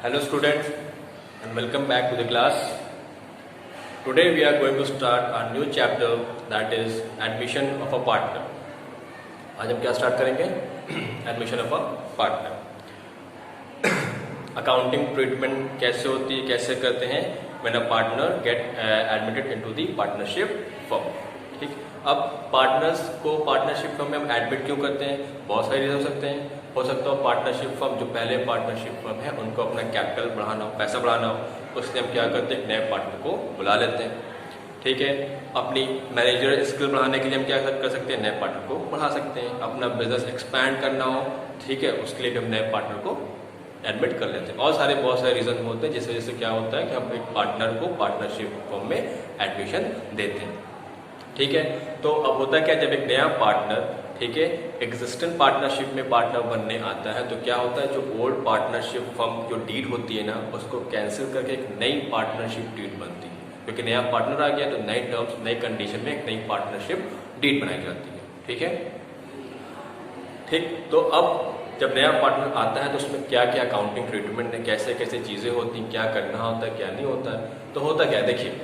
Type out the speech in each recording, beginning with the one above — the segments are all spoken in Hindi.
Hello students and welcome back to the class. Today we are going to start our new chapter, that is admission of a partner. आज हम क्या स्टार्ट करेंगे? Admission of a partner. Accounting treatment कैसे होती है, कैसे करते हैं when a partner get admitted into the partnership firm. ठीक, अब पार्टनर्स को पार्टनरशिप फर्म में हम एडमिट क्यों करते हैं? बहुत सारे रीजन हो सकते हैं। हो सकता हो पार्टनरशिप फर्म जो पहले पार्टनरशिप फर्म है उनको अपना कैपिटल बढ़ाना हो, पैसा बढ़ाना हो, उसलिए हम क्या करते हैं, नए पार्टनर को बुला लेते हैं। ठीक है, अपनी मैनेजर स्किल बढ़ाने के लिए हम क्या कर सकते हैं, नए पार्टनर को बढ़ा सकते हैं। अपना बिजनेस एक्सपैंड करना हो, ठीक है, उसके लिए भी हम नए पार्टनर को एडमिट कर लेते हैं। और बहुत सारे रीजन होते हैं जिस वजह से क्या होता है कि हम एक पार्टनर को पार्टनरशिप फर्म में एडमिशन देते हैं। ठीक है, तो अब होता है क्या, जब एक नया पार्टनर, ठीक है, एग्जिस्टिंग पार्टनरशिप में पार्टनर बनने आता है तो क्या होता है, जो ओल्ड पार्टनरशिप फर्म जो डीड होती है ना, उसको कैंसिल करके एक नई पार्टनरशिप डीड बनती है। क्योंकि नया पार्टनर आ गया तो नई टर्म्स, नई कंडीशन में एक नई पार्टनरशिप डीड बनाई जाती है। ठीक है, ठीक, तो अब जब नया पार्टनर आता है तो उसमें क्या क्या अकाउंटिंग ट्रीटमेंट है, कैसे कैसे चीजें होती हैं, क्या करना होता है, क्या नहीं होता है। तो होता क्या है, देखिए,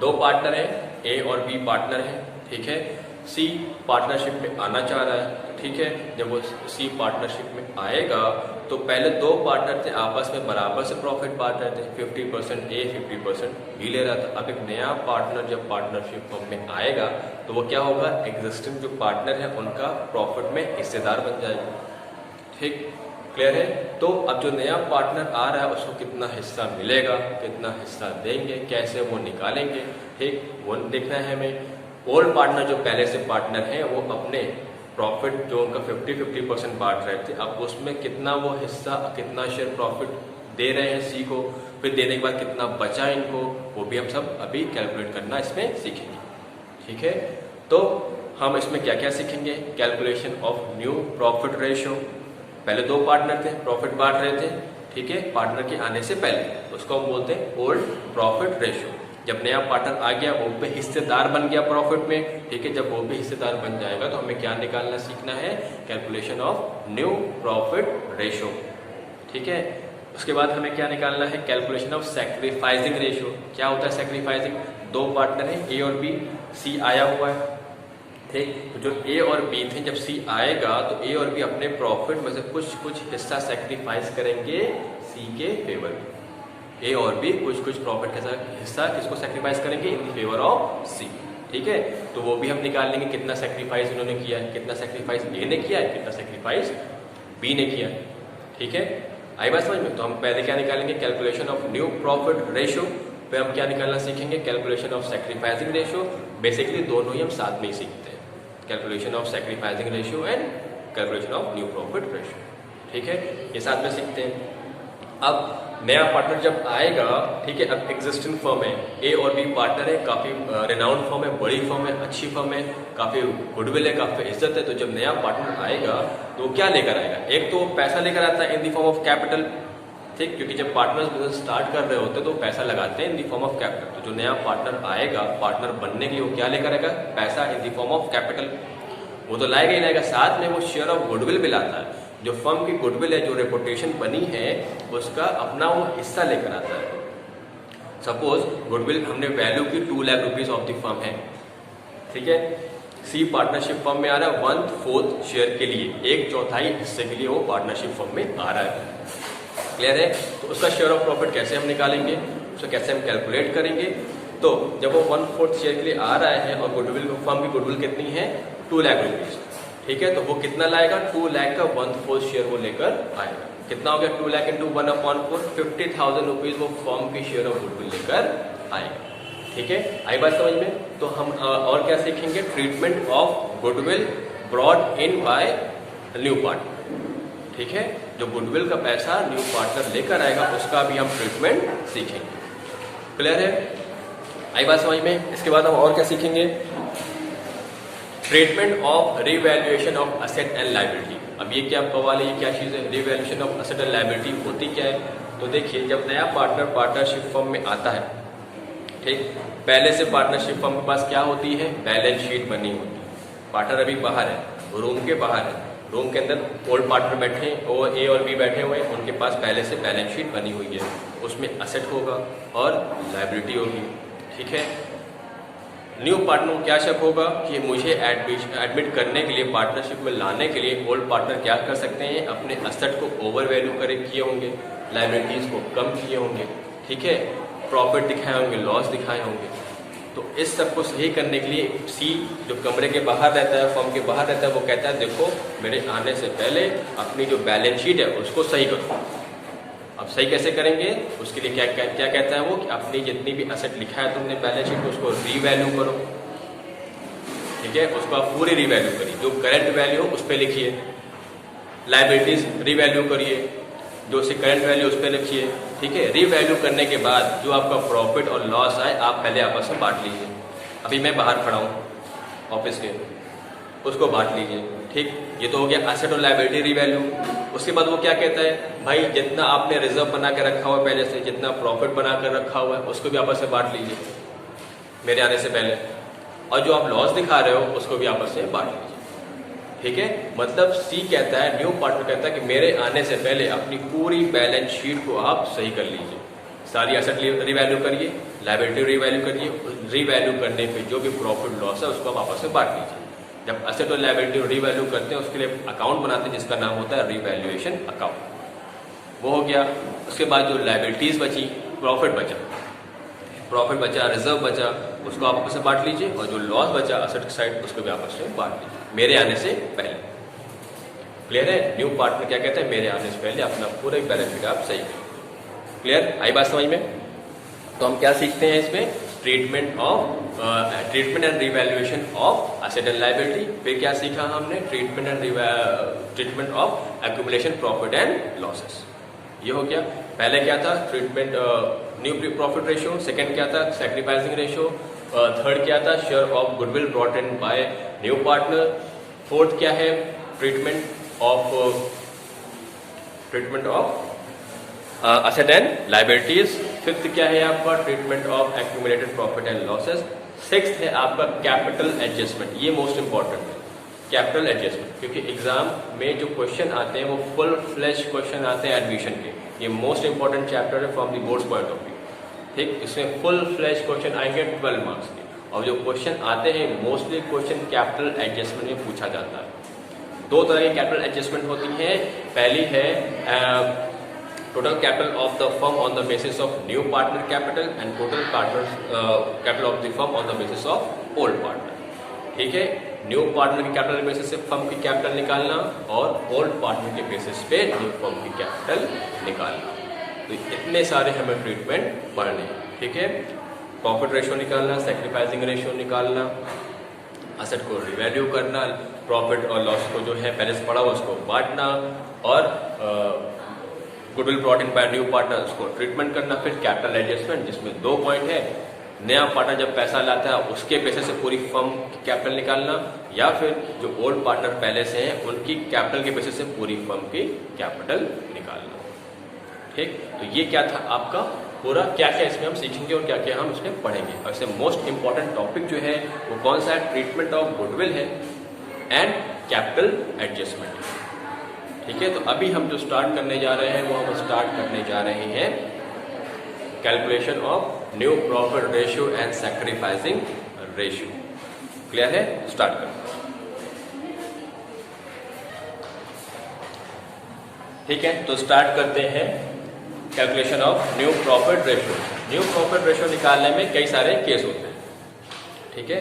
दो पार्टनर है, ए और बी पार्टनर है। ठीक है, सी पार्टनरशिप में आना चाह रहा है। ठीक है, जब वो सी पार्टनरशिप में आएगा तो पहले दो पार्टनर थे, आपस में बराबर से प्रॉफिट बांट रहे थे, 50% ए 50% बी ले रहा था। अब एक नया पार्टनर जब पार्टनरशिप फर्म में आएगा तो वो क्या होगा, एग्जिस्टिंग जो पार्टनर है उनका प्रॉफिट में हिस्सेदार बन जाएगा। ठीक, क्लियर है। तो अब जो नया पार्टनर आ रहा है उसको कितना हिस्सा मिलेगा, कितना हिस्सा देंगे, कैसे वो निकालेंगे, ठीक, वो देखना है हमें। ओल्ड पार्टनर जो पहले से पार्टनर है वो अपने प्रॉफिट जो उनका 50-50% बांट रहे थे, अब उसमें कितना वो हिस्सा, कितना शेयर प्रॉफिट दे रहे हैं सी को, फिर देने के बाद कितना बचा इनको, वो भी हम सब अभी कैलकुलेट करना इसमें सीखेंगे। ठीक है, तो हम इसमें क्या क्या सीखेंगे, calculation of new profit ratio. पहले दो पार्टनर थे, प्रॉफिट बांट रहे थे, ठीक है, पार्टनर के आने से पहले, उसको हम बोलते हैं ओल्ड प्रॉफिट रेशियो। जब नया पार्टनर आ गया वो भी हिस्सेदार बन गया प्रॉफिट में। ठीक है, जब वो भी हिस्सेदार बन जाएगा तो हमें क्या निकालना सीखना है, calculation of new profit ratio. ठीक है, उसके बाद हमें क्या निकालना है, कैलकुलेशन ऑफ सैक्रिफाइसिंग रेशियो। क्या होता है सैक्रिफाइसिंग, दो पार्टनर है, ए और बी, सी आया हुआ है। ठीक, तो जो ए और बी थे, जब सी आएगा तो ए और बी अपने प्रॉफिट में से कुछ हिस्सा सैक्रिफाइस करेंगे सी के फेवर में। ए और बी कुछ प्रॉफिट का हिस्सा किसको सैक्रिफाइस करेंगे, इन फेवर ऑफ सी। ठीक है, तो वो भी हम निकाल लेंगे कितना सैक्रिफाइस उन्होंने किया है, कितना सैक्रिफाइस ए ने किया है, कितना सैक्रिफाइस बी ने किया है। ठीक है, आई बात समझ में। तो हम पहले क्या निकालेंगे, calculation of new profit ratio, फिर हम क्या निकालना सीखेंगे, calculation of sacrificing ratio. Basically दोनों ही हम साथ में ही सीखते हैं, calculation of sacrificing ratio and calculation of new profit ratio. ठीक है, ये साथ में सीखते हैं। अब नया पार्टनर जब आएगा, ठीक है, अब एग्जिस्टिंग फर्म है, ए और बी पार्टनर है, काफी रिनाउंड फर्म है, बड़ी फर्म है, अच्छी फर्म है, काफी गुडविल है, काफी इज्जत है। तो जब नया पार्टनर आएगा तो क्या लेकर आएगा, एक तो पैसा लेकर आता है in the form of capital. ठीक, क्योंकि जब पार्टनर्स बिजनेस स्टार्ट कर रहे होते हैं तो पैसा लगाते हैं in the form of capital. तो जो नया पार्टनर आएगा, पार्टनर बनने के लिए वो क्या लेकर आएगा, पैसा in the form of capital. वो तो लाएगा ही लाएगा, साथ में वो शेयर ऑफ गुडविल भी लाता है। जो फर्म की गुडविल है, जो रेपुटेशन बनी है, उसका अपना वो हिस्सा लेकर आता है। सपोज गुडविल हमने वैल्यू की 2 lakh rupees of the firm है। ठीक है, सी पार्टनरशिप फर्म में आ रहा है 1/4 शेयर के लिए, 1/4 हिस्से के लिए वो पार्टनरशिप फर्म में आ रहा है। क्लियर है। तो उसका शेयर ऑफ प्रॉफिट कैसे हम निकालेंगे, उसको कैसे हम कैलकुलेट करेंगे। तो जब वो 1/4 शेयर के लिए आ रहा है और गुडविल, फर्म की गुडविल कितनी है, 2 लाख रुपीज। ठीक है, तो वो कितना लाएगा, 2 लाख का 1/4 शेयर वो लेकर आएगा। कितना हो गया, 2 लाख इंटू 1/4, 50,000 रुपीज वो फर्म की शेयर ऑफ गुडविल लेकर आएगा। ठीक है, आई बात समझ में। तो हम और क्या सीखेंगे, treatment of goodwill brought in by new partner. ठीक है, जो गुडविल का पैसा न्यू पार्टनर लेकर आएगा उसका भी हम ट्रीटमेंट सीखेंगे। क्लियर है, आई बात समझ में। इसके बाद हम और क्या सीखेंगे, treatment of revaluation of asset and liability. अब ये क्या बवाल है, ये क्या चीज है, revaluation of asset and liability होती क्या है। तो देखिए, जब नया पार्टनर पार्टनरशिप फर्म में आता है, ठीक, पहले से पार्टनरशिप फर्म के पास क्या होती है, बैलेंस शीट बनी होती है। पार्टनर अभी बाहर है, रूम के बाहर है, रूम के अंदर ओल्ड पार्टनर बैठे हैं और ए और बी बैठे हुए हैं, उनके पास पहले से बैलेंस शीट बनी हुई है, उसमें असेट होगा और लायबिलिटी होगी। ठीक है, न्यू पार्टनर को क्या शक होगा कि मुझे एडमिट करने के लिए, पार्टनरशिप में लाने के लिए ओल्ड पार्टनर क्या कर सकते हैं, अपने असेट को ओवर वैल्यू किए होंगे, लायबिलिटीज को कम किए होंगे। ठीक है, प्रॉफिट दिखाए होंगे, लॉस दिखाए होंगे। तो इस सब को सही करने के लिए सी जो कमरे के बाहर रहता है, फर्म के बाहर रहता है, वो कहता है देखो मेरे आने से पहले अपनी जो बैलेंस शीट है उसको सही करो। अब सही कैसे करेंगे, उसके लिए क्या क्या, क्या कहता है वो कि अपनी जितनी भी असेट लिखा है तुमने बैलेंस शीट में उसको रीवैल्यू करो। ठीक है, उसको आप पूरी रीवैल्यू करिए, जो करंट वैल्यू हो उस पर लिखिए, लायबिलिटीज रीवैल्यू करिए, जो उसकी करंट वैल्यू उस पर लिखिए। ठीक है, रीवैल्यू करने के बाद जो आपका प्रॉफिट और लॉस आए आप पहले आपस में बांट लीजिए। अभी मैं बाहर खड़ा हूँ ऑफिस के, उसको बांट लीजिए। ठीक, ये तो हो गया असेट और लायबिलिटी रीवैल्यू। उसके बाद वो क्या कहता है, भाई जितना आपने रिजर्व बना के रखा हुआ है पहले से, जितना प्रॉफिट बना कर रखा हुआ है उसको भी आपस में बांट लीजिए मेरे आने से पहले, और जो आप लॉस दिखा रहे हो उसको भी आपस में बांट लीजिए। ठीक है, मतलब सी कहता है, न्यू पार्टनर कहता है कि मेरे आने से पहले अपनी पूरी बैलेंस शीट को आप सही कर लीजिए, सारी असेट रीवैल्यू करिए, लायबिलिटी रीवैल्यू करिए, रीवैल्यू करने पे जो भी प्रॉफिट लॉस है उसको आप आपस में बांट लीजिए। जब असेट और लायबिलिटी रीवैल्यू करते हैं उसके लिए अकाउंट बनाते हैं जिसका नाम होता है रीवैल्यूएशन अकाउंट। वो हो गया। उसके बाद जो लायबिलिटीज बची, प्रॉफिट बचा, रिजर्व बचा, उसको आप आपस में बांट लीजिए, और जो लॉस बचा असेट की साइड उसको भी आपस में बांट लीजिए मेरे आने से पहले। क्लियर है, न्यू पार्टनर क्या कहता है, मेरे आने से पहले अपना पूरा बैलेंस शीट आप सही करें। क्लियर, आई बात समझ में? तो हम क्या सीखते हैं इसमें, treatment and revaluation of asset and liability. फिर क्या सीखा हमने, treatment of accumulation profit and losses. ये हो गया। पहले क्या था, treatment new profit ratio, second क्या था, सैक्रिफाइसिंग रेशियो, थर्ड क्या था, share of goodwill brought in by new partner, fourth क्या है, treatment of asset and liabilities, fifth क्या है आपका, treatment of accumulated profit and losses, sixth है आपका कैपिटल एडजस्टमेंट। ये मोस्ट इंपॉर्टेंट है, कैपिटल एडजस्टमेंट, क्योंकि एग्जाम में जो क्वेश्चन आते हैं वो फुल फ्लैश क्वेश्चन आते हैं एडमिशन के। ये मोस्ट इंपॉर्टेंट चैप्टर है from the boards point of view. ठीक, इसमें फुल फ्लैश क्वेश्चन आएंगे 12 मार्क्स के, और जो क्वेश्चन आते हैं मोस्टली क्वेश्चन कैपिटल एडजस्टमेंट में पूछा जाता है। दो तरह की कैपिटल एडजस्टमेंट होती है। पहली है total capital of the firm on the basis of new partner capital, and total capital of the firm on the basis of old partner. ठीक है, न्यू पार्टनर के कैपिटल बेसिस से फर्म की कैपिटल निकालना, और ओल्ड पार्टनर के बेसिस पे न्यू फर्म की कैपिटल निकालना। तो इतने सारे हमें ट्रीटमेंट पढ़ने। ठीक है, प्रॉफिट रेशियो निकालना, सैक्रिफाइसिंग रेशियो निकालना, असेट को रिवैल्यू करना, प्रॉफिट और लॉस को जो है पहले से पड़ा हुआ उसको बांटना, और goodwill brought in by new partner उसको ट्रीटमेंट करना। फिर कैपिटल एडजस्टमेंट, जिसमें 2 पॉइंट है, नया पार्टनर जब पैसा लाता है उसके पैसे से पूरी फर्म की कैपिटल निकालना, या फिर जो ओल्ड पार्टनर पहले से हैं उनकी कैपिटल के पैसे से पूरी फर्म की कैपिटल निकालना। ठीक, तो ये क्या था आपका पूरा, क्या क्या इसमें हम सीखेंगे और क्या क्या हम इसमें पढ़ेंगे। और इसमें मोस्ट इंपॉर्टेंट टॉपिक जो है वो कौन सा है, ट्रीटमेंट ऑफ गुडविल है एंड कैपिटल एडजस्टमेंट। ठीक है, तो अभी हम जो स्टार्ट करने जा रहे हैं वो हम स्टार्ट करने जा रहे हैं calculation of new profit ratio and sacrificing ratio. Clear है, स्टार्ट करते हैं। ठीक है, तो स्टार्ट करते हैं calculation of new profit ratio. New profit ratio निकालने में कई सारे केस होते हैं। ठीक है,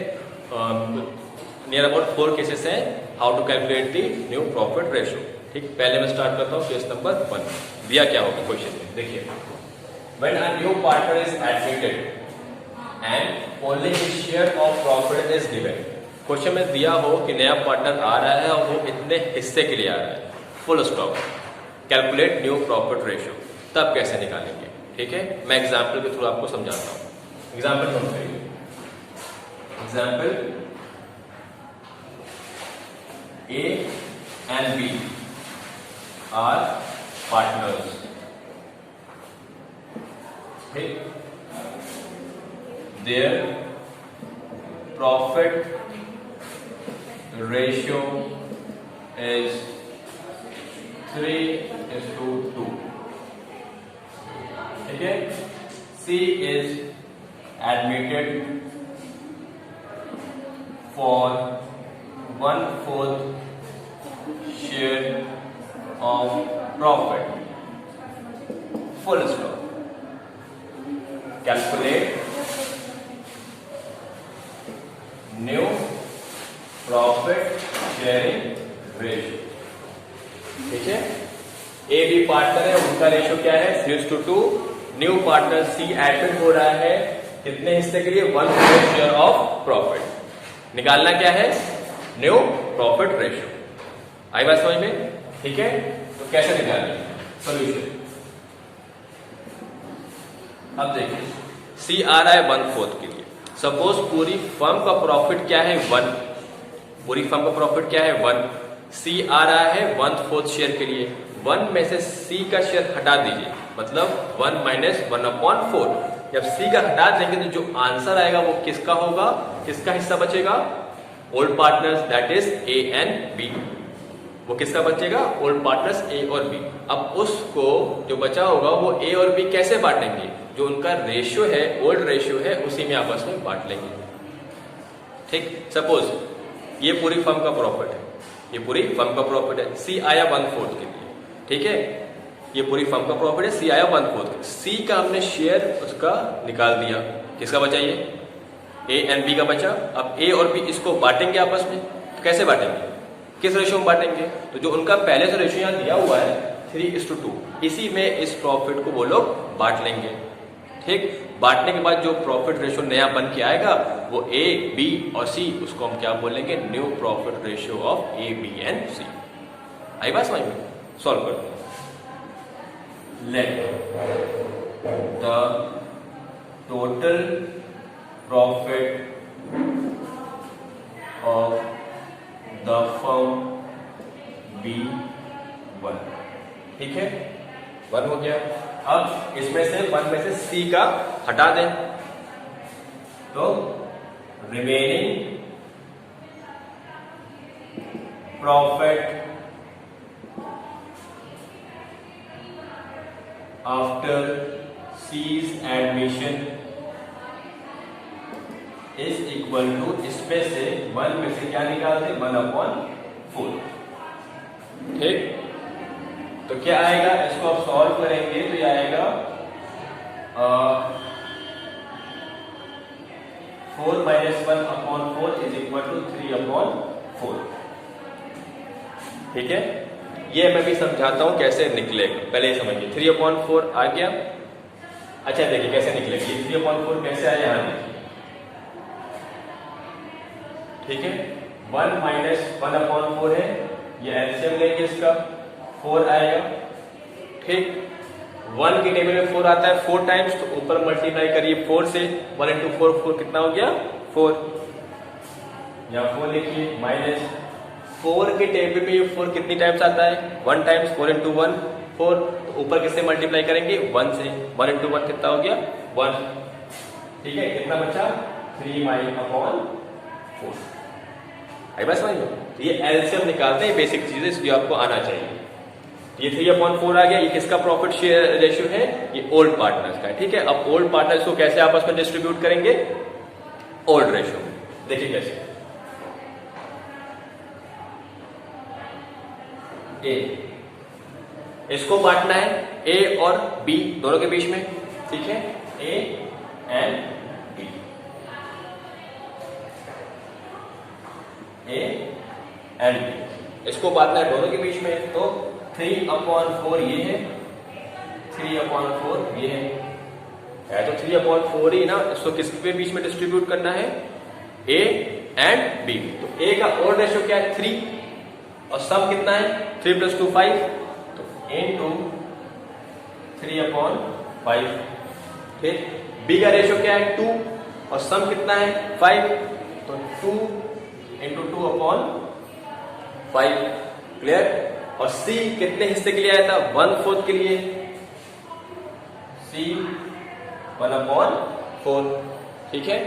नियर अबाउट 4 केसेस हैं how to calculate the new profit ratio. ठीक, पहले मैं स्टार्ट करता हूँ केस नंबर 1। दिया क्या होगा क्वेश्चन में, देखिए, when a new partner is admitted and only his share of profit is given। Question में दिया हो कि नया पार्टनर आ रहा है और वो इतने हिस्से के लिए आ रहा है, full stop, calculate new profit ratio, तब कैसे निकालेंगे। ठीक है, मैं एग्जाम्पल के थ्रू आपको समझाता हूँ। एग्जाम्पल नोट करिए, example A and B are partners। Their profit ratio is 3:2। ठीक है, C is admitted for 1/4 share of profit, full stop। Calculate new profit sharing ratio। ठीक है, ए बी पार्टनर है, उनका रेशियो क्या है 3:2। न्यू पार्टनर सी एडमिट हो रहा है कितने हिस्से के लिए 1/4 शेयर ऑफ प्रॉफिट। निकालना क्या है न्यू प्रॉफिट रेशियो। आई बात समझ में? ठीक है, तो कैसे निकालेंगे सोल्यूशन। अब देखिए सी आ रहा है 1/4 के लिए। सपोज पूरी फर्म का प्रॉफिट क्या है 1, पूरी फर्म का प्रॉफिट क्या है 1। सी आ रहा है 1/4 शेयर के लिए। 1 में से सी का शेयर हटा दीजिए, मतलब 1 - 1/4। जब सी का हटा देंगे तो जो आंसर आएगा वो किसका होगा, किसका हिस्सा बचेगा old partners, that is A and B. वो किसका बचेगा ओल्ड पार्टनर्स ए और बी। अब उसको जो बचा होगा वो ए और बी कैसे बांटेंगे, जो उनका रेशियो है ओल्ड रेशियो है उसी में आपस में बांट लेंगे। ठीक, सपोज ये पूरी फर्म का प्रॉफिट है, ये पूरी फर्म का प्रॉफिट है, सी आया 1/4 के लिए। ठीक है, ये पूरी फर्म का प्रॉफिट है, सी आया 1/4। सी का हमने शेयर उसका निकाल दिया, किसका बचा ये ए एंड बी का बचा। अब ए और बी इसको बांटेंगे आपस में, तो कैसे बांटेंगे, किस रेशियो में बांटेंगे, तो जो उनका पहले से रेशियो यहाँ दिया हुआ है 3:2, इसी में इस प्रॉफिट को वो लोग बांट लेंगे। ठीक, बांटने के बाद जो प्रॉफिट रेशियो नया बन के आएगा वो ए बी और सी, उसको हम क्या बोलेंगे new profit ratio of A B and C. आई बात समझ में? सॉल्व करते हैं। Let the total profit of the firm B 1। ठीक है, 1 हो गया। अब इसमें से 1 में से सी का हटा दें, तो remaining profit after C's admission is equal to, इसमें से 1 में से क्या निकालते 1/4। ठीक, तो क्या आएगा, इसको आप सॉल्व करेंगे तो ये आएगा 4 - 1/4 इज इक्वल टू 3/4। ठीक है, ये मैं भी समझाता हूं कैसे निकलेगा, पहले ही समझिए। 3/4 आ गया। अच्छा देखिए कैसे निकलेगा, 3/4 कैसे आया यहाँ देखिए। ठीक है, 1 - 1/4 है, ये एलसीएम लेंगे इसका 4 आएगा। ठीक, 1 की टेबल में 4 आता है 4 टाइम्स, तो ऊपर मल्टीप्लाई करिए 4 से। 1 × 4 4 कितना हो गया 4, या 4 लिखिए माइनस 4 के टेबल में ये 4 कितनी टाइम्स आता है 1 टाइम्स। 4 × 1 4, तो ऊपर किससे मल्टीप्लाई करेंगे 1 से। 1 × 1 कितना हो गया 1। ठीक है, कितना बचा 3/4। आई बात समझ लो। तो ये एलसीएम निकालते हैं, बेसिक चीजें इसलिए आपको आना चाहिए। ये 3/4 आ गया, ये किसका प्रॉफिट शेयर रेशियो है, ये ओल्ड पार्टनर्स का है। ठीक है, अब ओल्ड पार्टनर्स को कैसे आपस में डिस्ट्रीब्यूट करेंगे ओल्ड रेशियो में। देखिए कैसे, ए इसको बांटना है ए और बी दोनों के बीच में। ठीक है, A and B, A and B इसको बांटना है दोनों के बीच में। तो 3/4 ये है, 3/4 ये है, तो 3/4 ही ना, इसको किसके बीच में डिस्ट्रीब्यूट करना है ए एंड बी। तो ए का ओल्ड रेशियो क्या है 3, और सम कितना है 3 + 2 5, तो इनटू 3/5। ठीक, बी का रेशियो क्या है 2, और सम कितना है 5, तो 2 × 2/5। क्लियर। और सी कितने हिस्से के लिए आया था 1/4 के लिए, सी 1/4। ठीक है,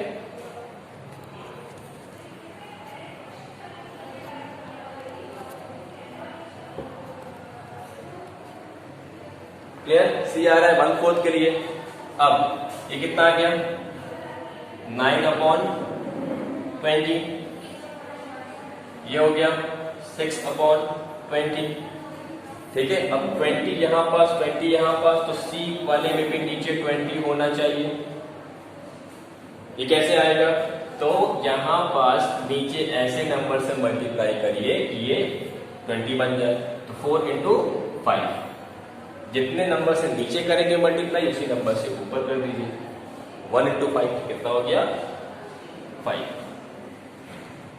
क्लियर? C आ रहा है 1/4 के लिए। अब ये कितना आ गया 9/20, ये हो गया 6/20, ठीक है। अब 20 यहां पास 20 यहां पास, तो C वाले में भी नीचे 20 होना चाहिए। ये कैसे आएगा? तो यहां पास नीचे ऐसे नंबर से मल्टीप्लाई करिए कि ये 20 बन जाए। तो 4 into 5, जितने नंबर से नीचे करेंगे मल्टीप्लाई उसी नंबर से ऊपर कर दीजिए। 1 into 5 कितना हो गया 5।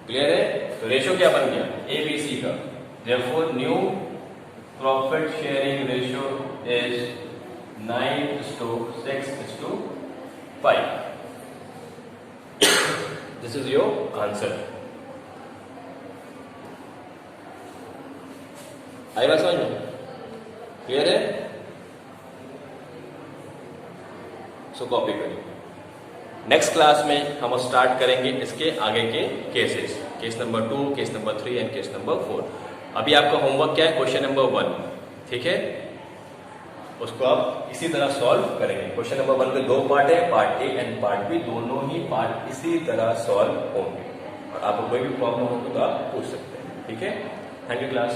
क्लियर है? तो रेशो क्या बन गया ABC का। Therefore new profit sharing ratio is 9:6:5। This is your answer. आई बात समझ में? क्लियर है? सो कॉपी करिए। नेक्स्ट क्लास में हम स्टार्ट करेंगे इसके आगे के cases, case number 2, case number 3 and case number 4। अभी आपका होमवर्क क्या है? क्वेश्चन नंबर 1, ठीक है, उसको आप इसी तरह सॉल्व करेंगे। क्वेश्चन नंबर 1 के 2 पार्ट है, part A and part B, दोनों ही पार्ट इसी तरह सॉल्व होंगे। और आपको कोई भी प्रॉब्लम हो तो आप पूछ सकते हैं, ठीक है। Thank you class.